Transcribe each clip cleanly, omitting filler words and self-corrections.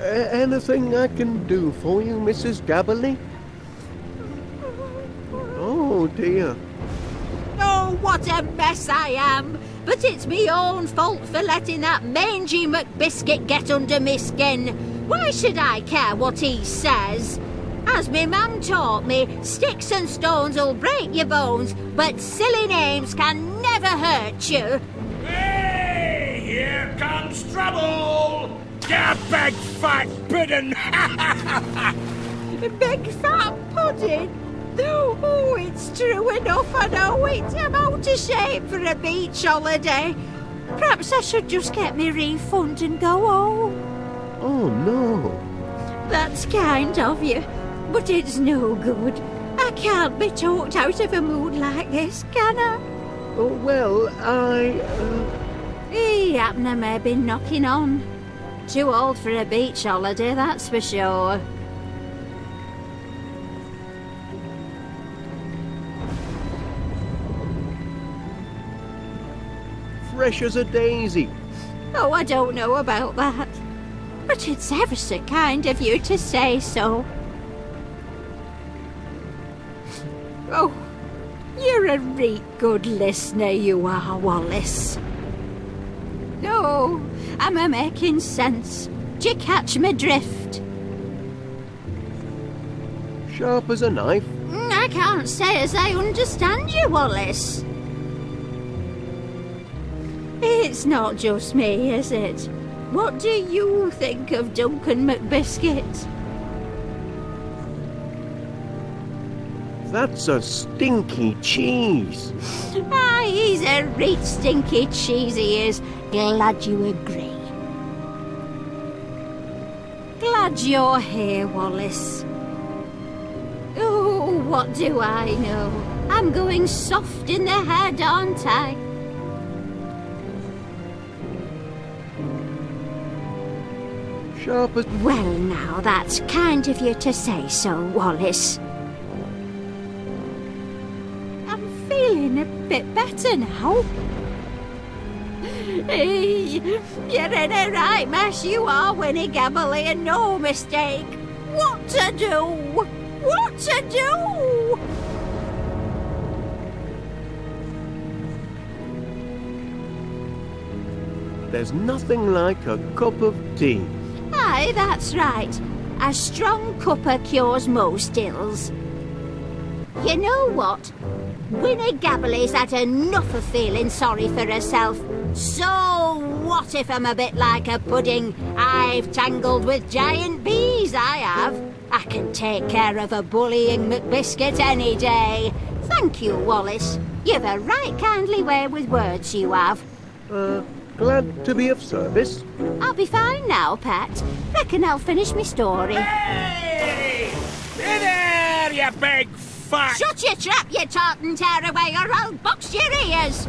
Anything I can do for you, Mrs. Gabberley? Oh, dear. Oh, what a mess I am! But it's me own fault for letting that mangy McBiscuit get under me skin. Why should I care what he says? As me mum taught me, sticks and stones'll break your bones, but silly names can never hurt you. Hey, here comes trouble! You big fat pudding! Big fat pudding? Oh, it's true enough, I know it. I'm out of shape for a beach holiday. Perhaps I should just get me refund and go home. Oh, no. That's kind of you, but it's no good. I can't be talked out of a mood like this, can I? Oh, well, He happened to may be knocking on. Too old for a beach holiday, that's for sure. fresh as a daisy. Oh, I don't know about that. But it's ever so kind of you to say so. Oh, you're a reet good listener, you are, Wallace. Oh, am I making sense? Do you catch my drift? Sharp as a knife. I can't say as I understand you, Wallace. It's not just me, is it? What do you think of Duncan McBiscuit? That's a stinky cheese. Aye, he's a reet stinky cheese, he is. Glad you agree. Glad you're here, Wallace. Oh, what do I know? I'm going soft in the head, aren't I? Sharp as... Well, now, that's kind of you to say so, Wallace. I'm feeling a bit better now. Hey, you're in a right mess, you are, Winnie Gabberley, and no mistake. What to do? What to do? There's nothing like a cup of tea. Aye, that's right. A strong cuppa cures most ills. You know what? Winnie Gabberley's had enough of feeling sorry for herself. So what if I'm a bit like a pudding? I've tangled with giant bees, I have. I can take care of a bullying McBiscuit any day. Thank you, Wallace. You've a right kindly way with words, you have. Glad to be of service. I'll be fine now, Pat. Reckon I'll finish me story. Hey! Hey there, you big fat... Shut your trap, you tartan tearaway, or I'll box your ears!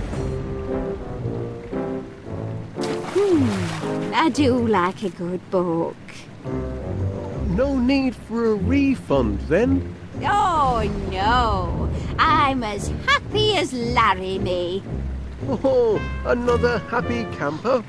I do like a good book. No need for a refund, then? Oh, no. I'm as happy as Larry me. Oh, another happy camper.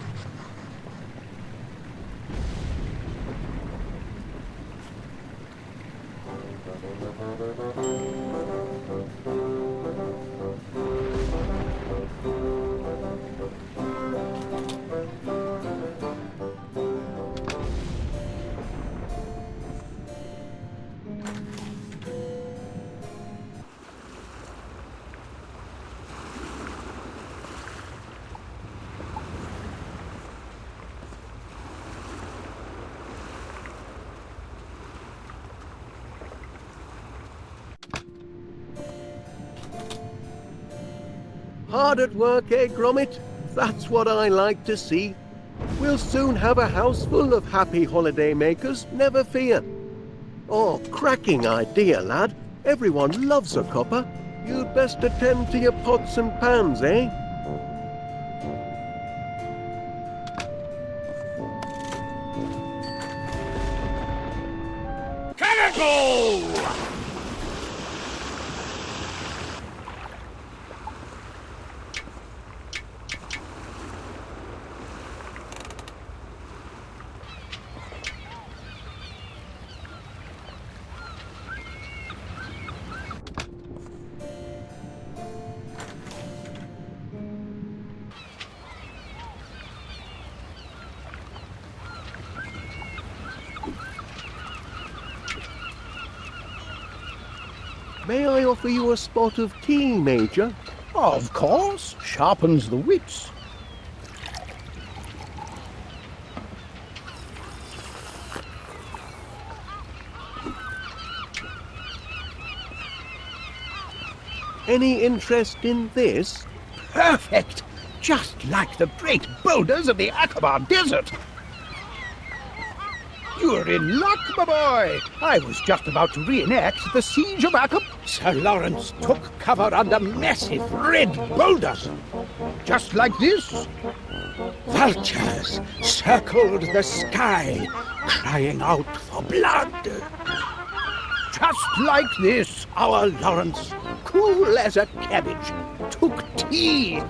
Hard at work, eh, Gromit? That's what I like to see. We'll soon have a house full of happy holiday makers, never fear. Oh, cracking idea, lad. Everyone loves a copper. You'd best attend to your pots and pans, eh? Cannonball! May I offer you a spot of tea, Major? Of course, sharpens the wits. Any interest in this? Perfect! Just like the great boulders of the Aqaba Desert. You're in luck, my boy. I was just about to reenact the siege of Aqaba. Sir Lawrence took cover under massive red boulders. Just like this. Vultures circled the sky, crying out for blood. Just like this, our Lawrence, cool as a cabbage, took tea.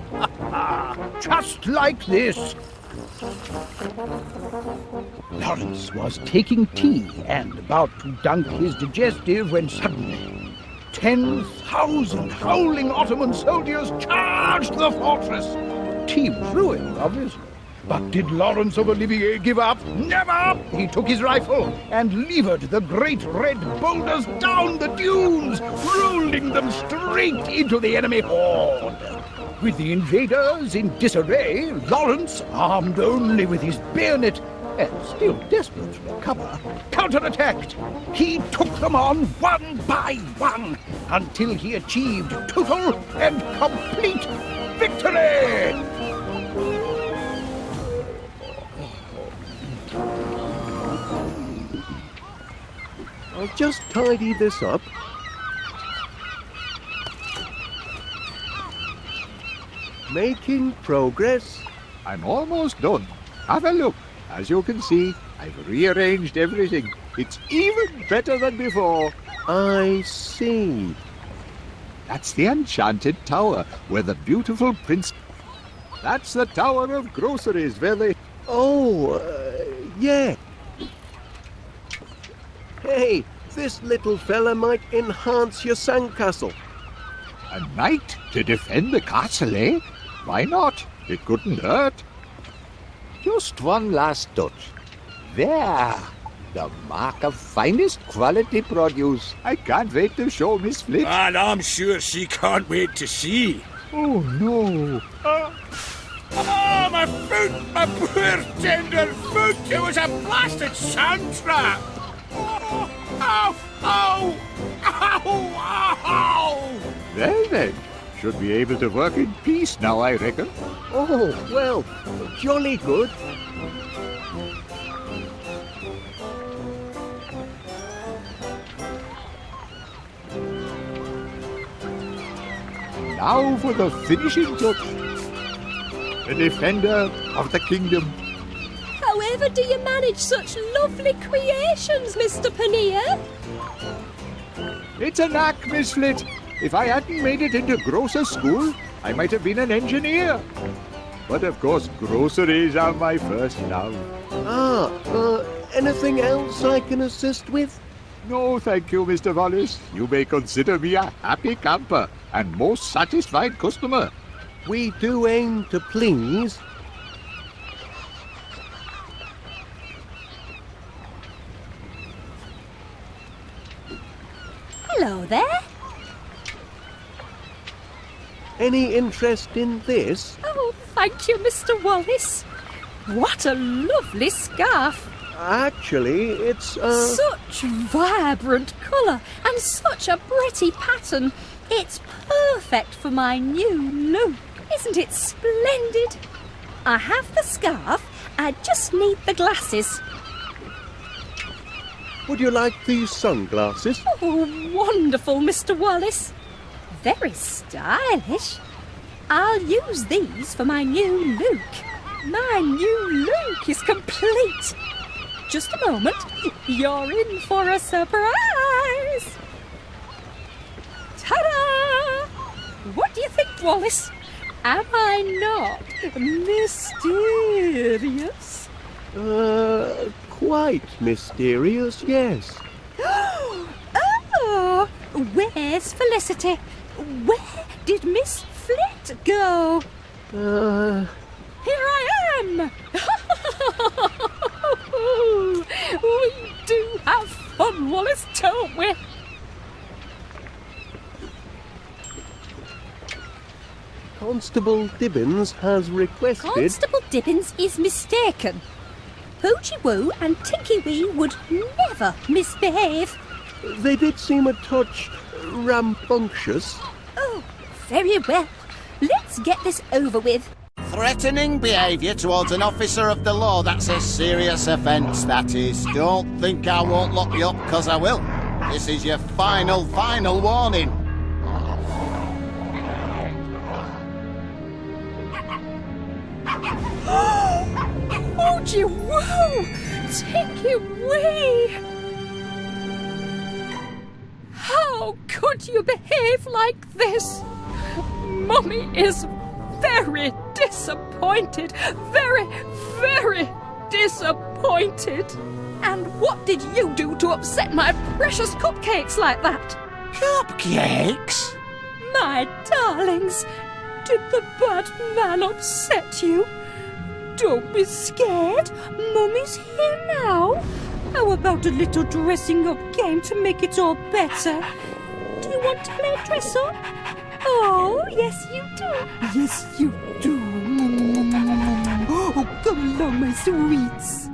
Just like this. Lawrence was taking tea and about to dunk his digestive when suddenly 10,000 howling Ottoman soldiers charged the fortress. Tea was ruined, obviously. But did Lawrence of Olivier give up? Never! He took his rifle and levered the great red boulders down the dunes, rolling them straight into the enemy horde. With the invaders in disarray, Lawrence, armed only with his bayonet and still desperate for cover, counterattacked. He took them on one by one until he achieved total and complete victory! I'll just tidy this up. Making progress. I'm almost done. Have a look. As you can see, I've rearranged everything. It's even better than before. I see. That's the enchanted tower where the beautiful prince... That's the tower of groceries where they... Oh, yeah. Hey, this little fella might enhance your sandcastle. A knight to defend the castle, eh? Why not? It couldn't hurt. Just one last touch. There. The mark of finest quality produce. I can't wait to show Miss Flint. And I'm sure she can't wait to see. Oh, no. Oh, my foot! My poor tender foot! It was a blasted sand trap! Oh, ow! Ow! Ow! Ow! Well then, should be able to work in peace now, I reckon. Oh, well, jolly good. Now for the finishing touch. The defender of the kingdom. However do you manage such lovely creations, Mr. Paneer? It's a knack, Miss Flint. If I hadn't made it into grocer school, I might have been an engineer. But of course, groceries are my first love. Anything else I can assist with? No, thank you, Mr. Wallace. You may consider me a happy camper and most satisfied customer. We do aim to please. Hello there. Any interest in this? Oh, thank you, Mr. Wallace. What a lovely scarf. Actually, it's, Such vibrant colour and such a pretty pattern. It's perfect for my new look. Isn't it splendid? I have the scarf. I just need the glasses. Would you like these sunglasses? Oh, wonderful, Mr. Wallace. Very stylish. I'll use these for my new look. My new look is complete. Just a moment. You're in for a surprise. Ta-da! What do you think, Wallace? Am I not mysterious? Quite mysterious, yes. Oh, where's Felicity? Where did Miss Flit go? Here I am! We do have fun, Wallace, don't we? Constable Dibbins has requested... Constable Dibbins is mistaken. Poochie Woo and Tinky Wee would never misbehave. They did seem a touch rambunctious. Oh, very well. Let's get this over with. Threatening behaviour towards an officer of the law, that's a serious offence, that is. Don't think I won't lock you up, 'cause I will. This is your final warning. Poochie Woo! Tinky Wee! How could you behave like this? Mummy is very disappointed. Very, very disappointed. And what did you do to upset my precious cupcakes like that? Cupcakes? My darlings, did the bad man upset you? Don't be scared. Mummy's here now. How about a little dressing up game to make it all better? Do you want to play dress up? Oh, yes you do. Yes you do. Oh, come along, my sweets.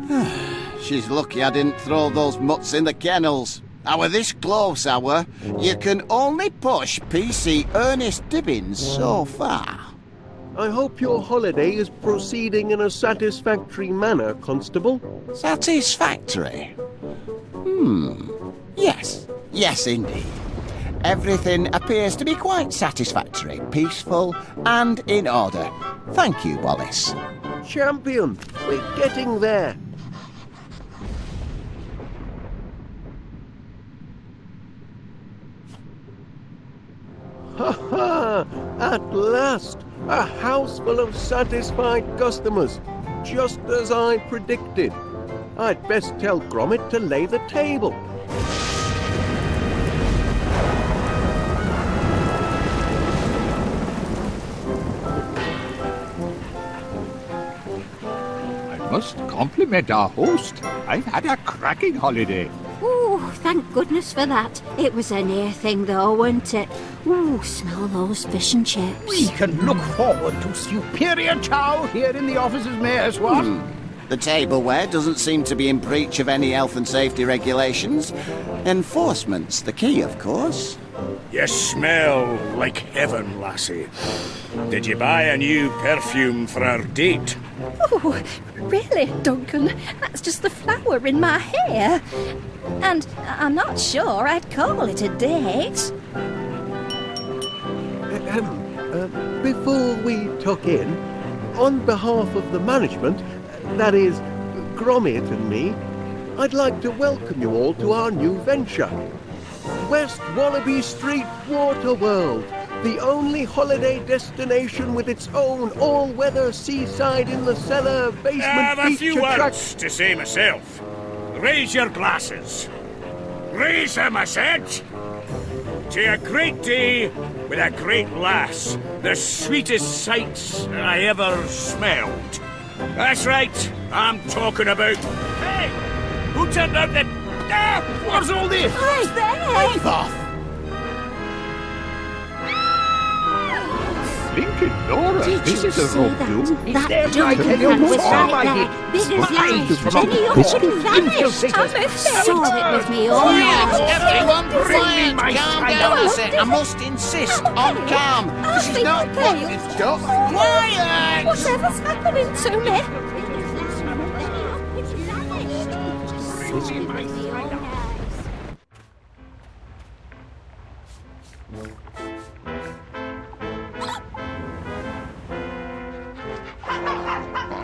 She's lucky I didn't throw those mutts in the kennels. I were this close, I were. You can only push PC Ernest Dibbins so far. I hope your holiday is proceeding in a satisfactory manner, Constable. Satisfactory? Yes. Yes, indeed. Everything appears to be quite satisfactory, peaceful, and in order. Thank you, Wallace. Champion, we're getting there. Ha ha! At last! A house full of satisfied customers, just as I predicted. I'd best tell Gromit to lay the table. I must compliment our host. I've had a cracking holiday. Oh, thank goodness for that. It was a near thing though, wasn't it? Ooh, smell those fish and chips. We can look forward to superior chow here in the officers' mayor's what? The tableware doesn't seem to be in breach of any health and safety regulations. Enforcement's the key, of course. You smell like heaven, lassie. Did you buy a new perfume for our date? Oh, really, Duncan? That's just the flower in my hair. And I'm not sure I'd call it a date. Before we tuck in, on behalf of the management, that is, Gromit and me, I'd like to welcome you all to our new venture. West Wallaby Street Water World, the only holiday destination with its own all-weather seaside in the cellar basement I have a beach few attraction. words to say myself. Raise your glasses. Raise them, I said. To a great day with a great lass. The sweetest sights I ever smelled. That's right, I'm talking about... Hey! Who turned out the... Ah! What's all this? Who's there? Leave off! Blinking Laura, Did this you is a see rope that? you. That there, I Duncan tell you, man was more right like there, it. big as life, from and he a up biscuit and vanished. infiltrator. Saw it with me own eyes. Everyone Bring me quiet! my Calm cider. down a sec. I must insist on calm. This is not what it's done. Quiet! Whatever's happening to me?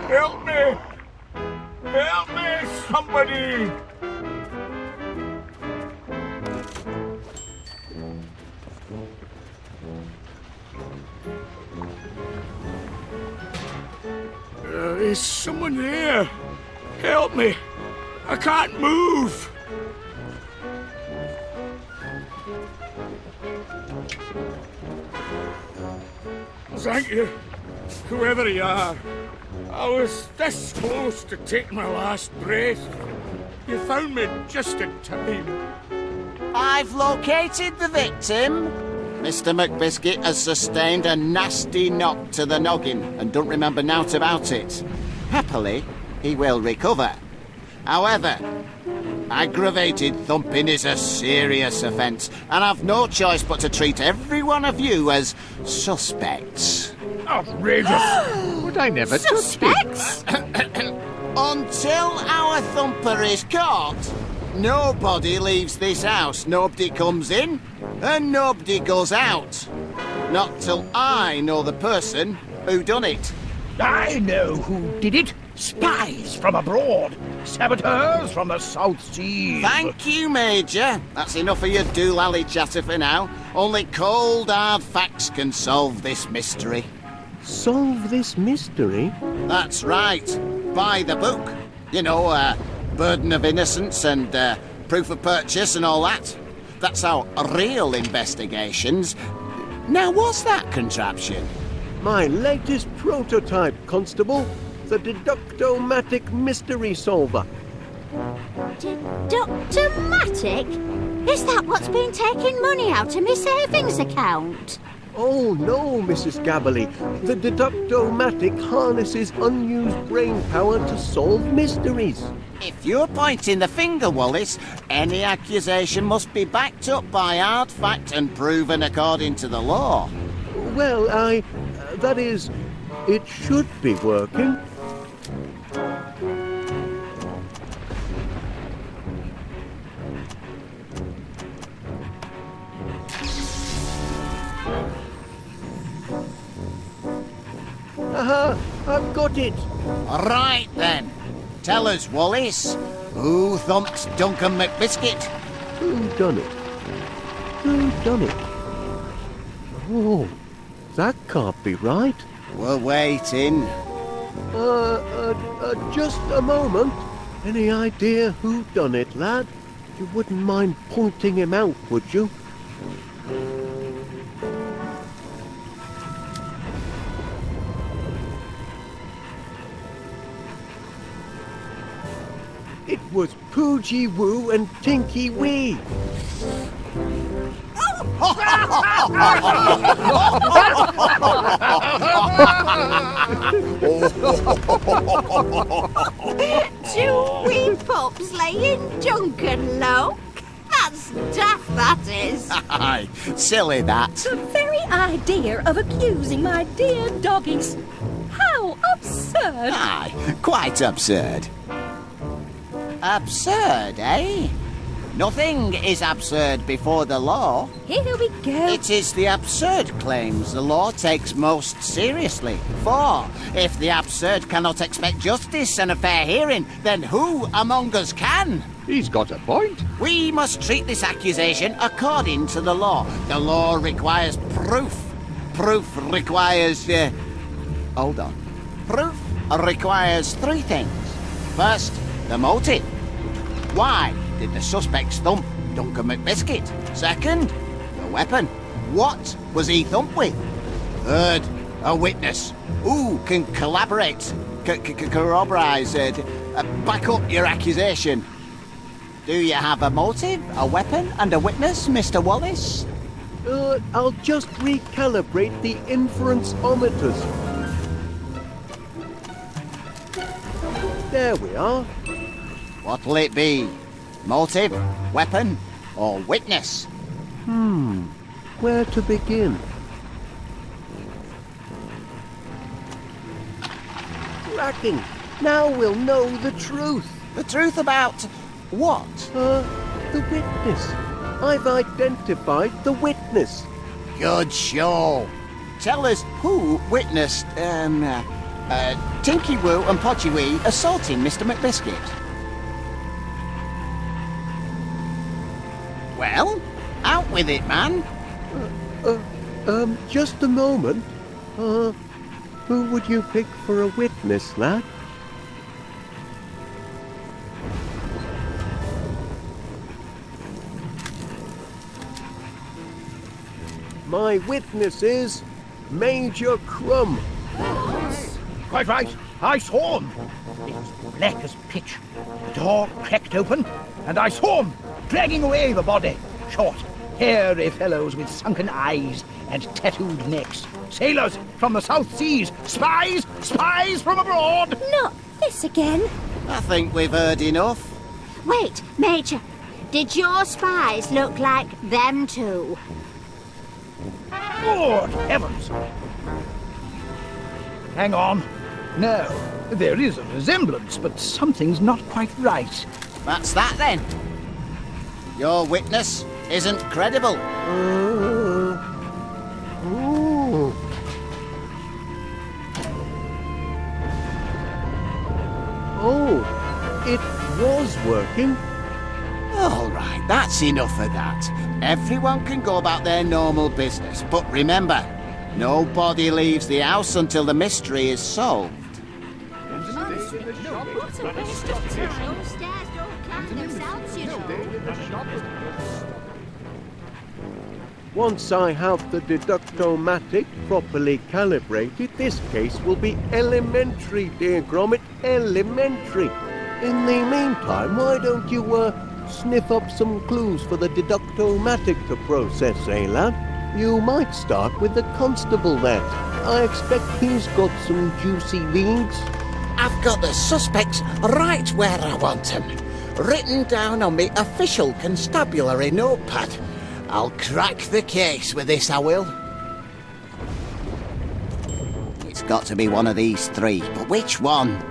Help me! Help me, somebody! Is someone there? Help me! I can't move! Thank you, whoever you are. I was this close to taking my last breath. You found me just in time. I've located the victim. Mr. McBiscuit has sustained a nasty knock to the noggin and don't remember naught about it. Happily, he will recover. However, aggravated thumping is a serious offence, and I've no choice but to treat every one of you as suspects. Outrageous! But I never touched it. Suspects? Until our thumper is caught, nobody leaves this house, nobody comes in, and nobody goes out. Not till I know the person who done it. I know who did it. Spies from abroad. Saboteurs from the South Seas. Thank you, Major. That's enough of your doolally chatter for now. Only cold, hard facts can solve this mystery. Solve this mystery? That's right. By the book. You know, burden of innocence and proof of purchase and all that. That's how real investigations... Now, what's that contraption? My latest prototype, Constable. The Deductomatic Mystery Solver. Deductomatic? Is that what's been taking money out of my savings account? Oh no, Mrs. Gabberley. The Deductomatic harnesses unused brain power to solve mysteries. If you're pointing the finger, Wallace, any accusation must be backed up by hard fact and proven according to the law. Well, that is, it should be working. Aha! I've got it! Right then. Tell us, Wallace, who thumped Duncan McBiscuit? Who done it? Who done it? Oh, that can't be right. We're waiting. Just a moment. Any idea who done it, lad? You wouldn't mind pointing him out, would you? It was Poogie Woo and Tinky Wee. Two wee pups laying Duncan low? That's daft, that is. Aye, silly that. The very idea of accusing my dear doggies. How absurd! Aye, quite absurd. Absurd, eh? Nothing is absurd before the law. Here we go. It is the absurd claims the law takes most seriously. For if the absurd cannot expect justice and a fair hearing, then who among us can? He's got a point. We must treat this accusation according to the law. The law requires proof. Proof requires... hold on. Proof requires three things. First, the motive. Why did the suspects thump Duncan McBiscuit? Second, the weapon. What was he thumped with? Third, a witness. Who can collaborate, corroborate, back up your accusation? Do you have a motive, a weapon, and a witness, Mr. Wallace? I'll just recalibrate the inference-ometers. There we are. What'll it be? Motive, weapon, or witness? Where to begin? Cracking! Now we'll know the truth. The truth about what? The witness. I've identified the witness. Good show. Tell us who witnessed, Tinky Woo and Podgy Wee assaulting Mr. McBiscuit. Well, out with it, man. Just a moment. Who would you pick for a witness, lad? My witness is Major Crumb. Quite right. I saw him. It was black as pitch. The door cracked open, and I saw him dragging away the body. Short, hairy fellows with sunken eyes and tattooed necks. Sailors from the South Seas. Spies! Spies from abroad! Not this again. I think we've heard enough. Wait, Major. Did your spies look like them two? Good heavens! Hang on. No, there is a resemblance, but something's not quite right. That's that then. Your witness isn't credible. Ooh. Oh, it was working. All right, that's enough of that. Everyone can go about their normal business, but remember, nobody leaves the house until the mystery is solved. Those stairs don't climb themselves, you know. Once I have the deductomatic properly calibrated, this case will be elementary, dear Gromit, elementary. In the meantime, why don't you, sniff up some clues for the deductomatic to process, eh, lad? You might start with the constable there. I expect he's got some juicy leads. I've got the suspects right where I want them, written down on me official constabulary notepad. I'll crack the case with this, I will. It's got to be one of these three, but which one?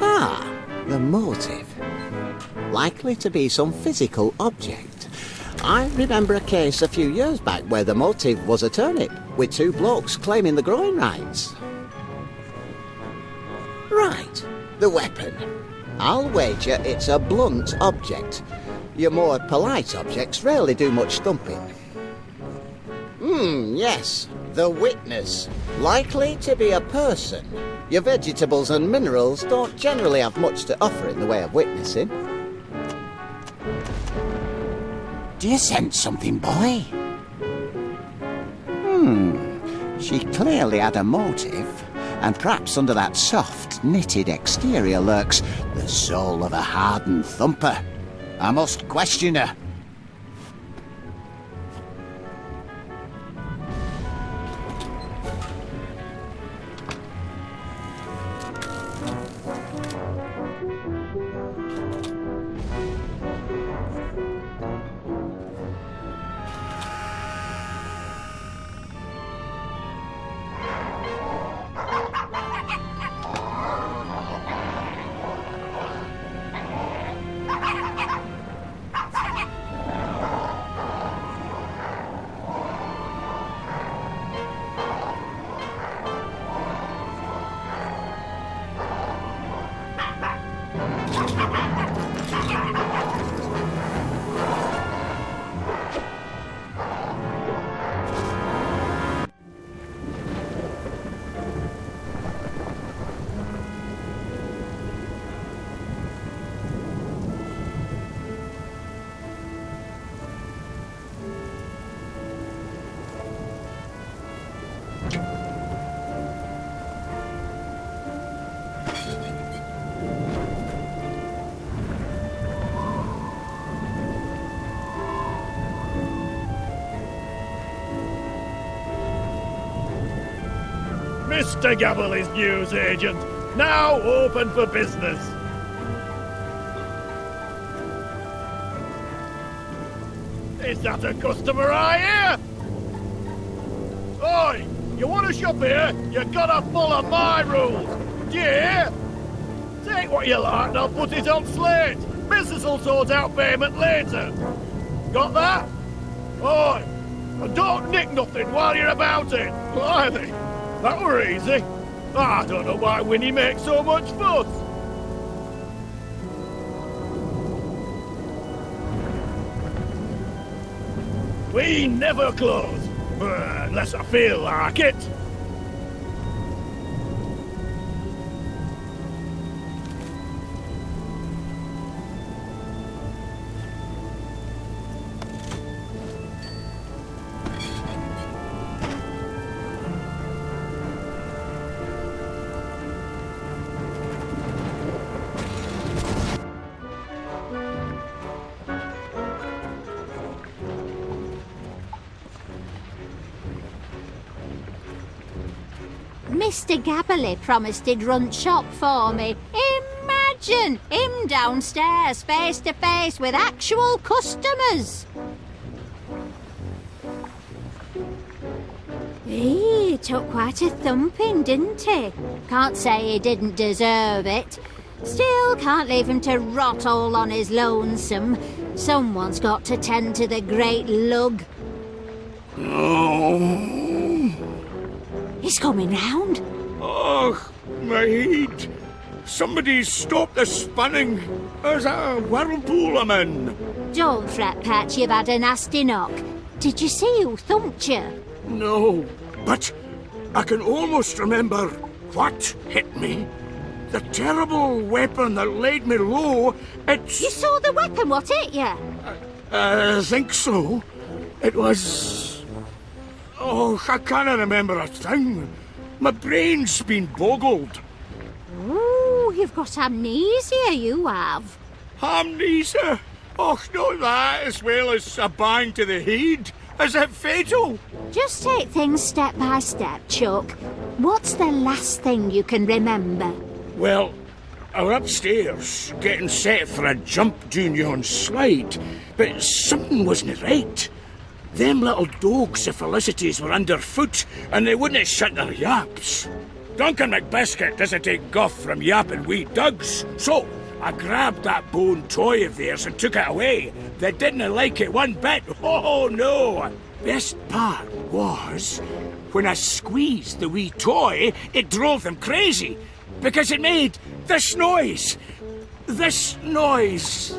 Ah, the motive. Likely to be some physical object. I remember a case a few years back where the motive was a turnip, with two blokes claiming the growing rights. Right, the weapon. I'll wager it's a blunt object. Your more polite objects rarely do much thumping. Yes, the witness. Likely to be a person. Your vegetables and minerals don't generally have much to offer in the way of witnessing. Do you sense something, boy? She clearly had a motive, and perhaps under that soft, knitted exterior lurks the soul of a hardened thumper. I must question her. Mr. Gabbley's news agent, now open for business. Is that a customer I hear? Oi, you want to shop here? You gotta follow my rules. Do you hear? Take what you like and I'll put it on slate. Business will sort out payment later. Got that? Oi, and don't nick nothing while you're about it. Blimey. That were easy. I don't know why Winnie makes so much fuss. We never close, unless I feel like it. Mr. Gabberley promised he'd run shop for me. Imagine him downstairs face to face with actual customers. He took quite a thumping, didn't he? Can't say he didn't deserve it. Still can't leave him to rot all on his lonesome. Someone's got to tend to the great lug. Oh, He's coming round. oh, my head. Somebody stop the spinning. There's a whirlpool I'm in. Don't fret, Pat, you've had a nasty knock. Did you see who thumped you? No, but I can almost remember what hit me. The terrible weapon that laid me low, it's... You saw the weapon, what hit you? I think so. It was... Oh, I can't remember a thing. My brain's been boggled. Ooh, you've got amnesia, you have. Amnesia? Oh, not that, as well as a bang to the head. Is it fatal? Just take things step by step, Chuck. What's the last thing you can remember? Well, I were upstairs, getting set for a jump down on slide, but something wasn't right. Them little dogs of Felicity's were underfoot, and they wouldn't shut their yaps. Duncan McBiscuit doesn't take guff from yapping wee dugs, so I grabbed that bone toy of theirs and took it away. They didn't like it one bit. Oh, no. Best part was, when I squeezed the wee toy, it drove them crazy, because it made this noise. This noise.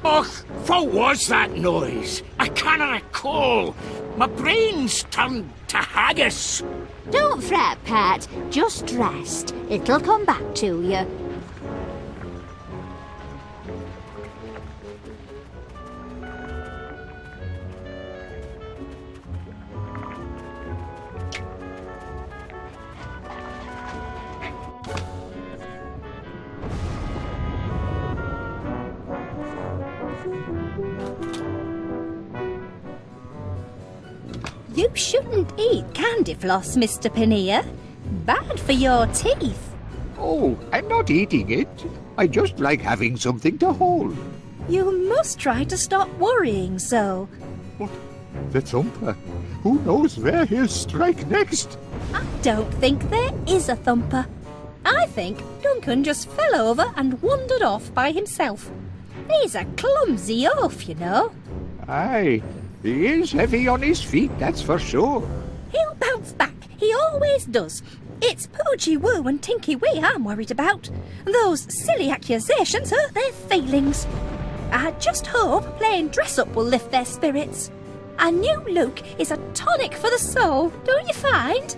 Och, what was that noise? I can't recall. My brain's turned to haggis. Don't fret, Pat. Just rest. It'll come back to you. You shouldn't eat candy floss, Mr. Paneer. Bad for your teeth. Oh, I'm not eating it. I just like having something to hold. You must try to stop worrying so. What? The thumper? Who knows where he'll strike next? I don't think there is a thumper. I think Duncan just fell over and wandered off by himself. He's a clumsy oaf, you know. Aye, he is heavy on his feet, that's for sure. He'll bounce back. He always does. It's Poochie Woo and Tinky Wee I'm worried about. Those silly accusations hurt their feelings. I just hope playing dress-up will lift their spirits. A new look is a tonic for the soul, don't you find?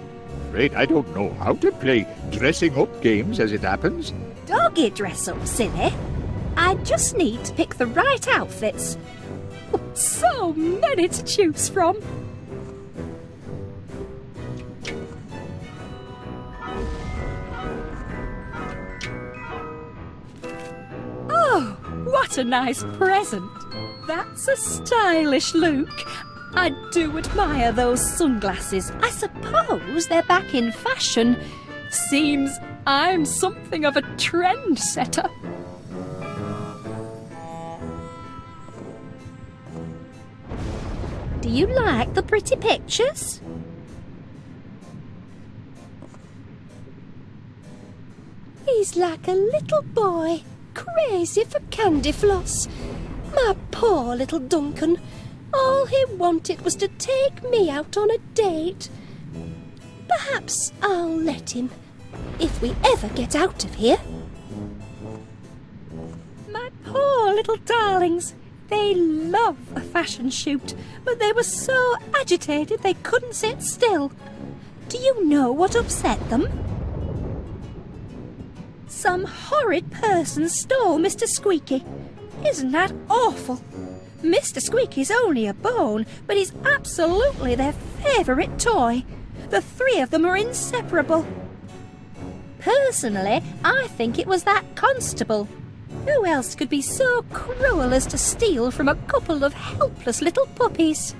Afraid I don't know how to play dressing-up games as it happens. Doggy dress-up, silly. I just need to pick the right outfits. So many to choose from. Oh, what a nice present. That's a stylish look. I do admire those sunglasses. I suppose they're back in fashion. Seems I'm something of a trendsetter. Do you like the pretty pictures? He's like a little boy, crazy for candy floss. My poor little Duncan. All he wanted was to take me out on a date. Perhaps I'll let him, if we ever get out of here. My poor little darlings. They love a fashion shoot, but they were so agitated they couldn't sit still. Do you know what upset them? Some horrid person stole Mr. Squeaky. Isn't that awful? Mr. Squeaky's only a bone, but he's absolutely their favourite toy. The three of them are inseparable. Personally, I think it was that constable. Who else could be so cruel as to steal from a couple of helpless little puppies?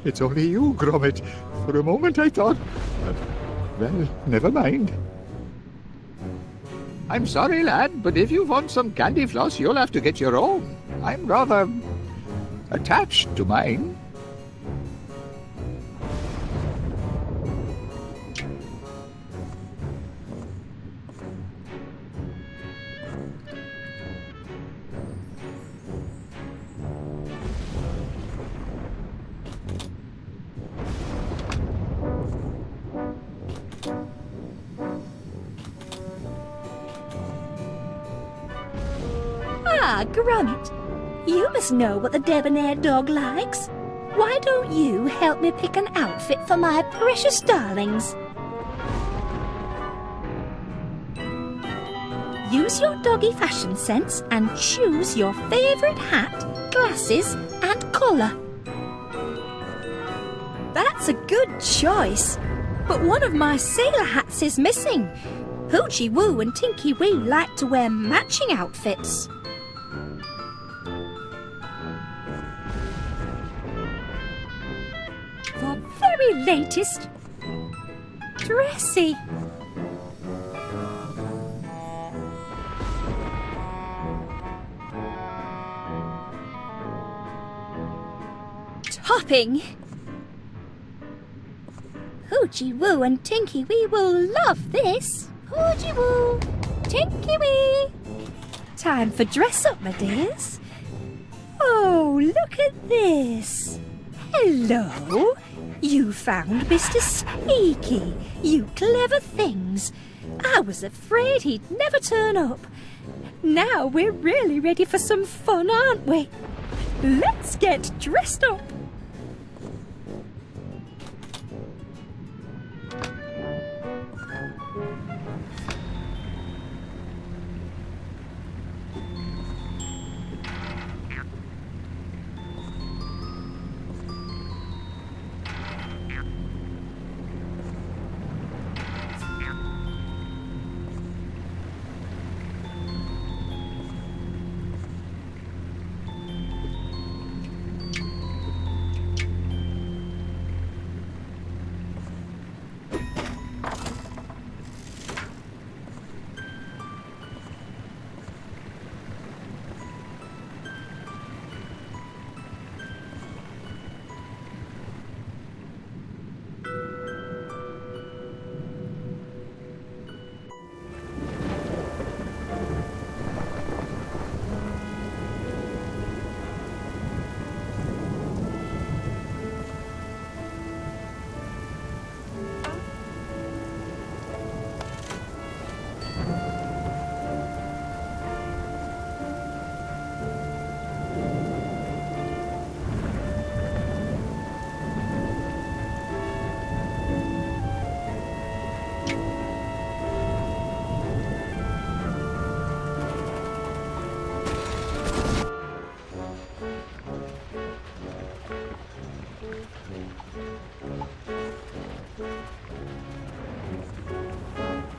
It's only you, Gromit. For a moment I thought... well, never mind. I'm sorry, lad, but if you want some candy floss, you'll have to get your own. I'm rather... attached to mine. Ah, Gromit, you must know what the debonair dog likes. Why don't you help me pick an outfit for my precious darlings? Use your doggy fashion sense and choose your favourite hat, glasses and colour. That's a good choice, but one of my sailor hats is missing. Hoochie Woo and Tinky Wee like to wear matching outfits. The very latest dressy. Topping. Hoochie Woo and Tinky Wee will love this. Hoochie Woo, Tinky Wee. Time for dress up, my dears. Oh, look at this. Hello. You found Mr. Sneaky, you clever things. I was afraid he'd never turn up. Now we're really ready for some fun, aren't we? Let's get dressed up.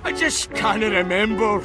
I just can't remember.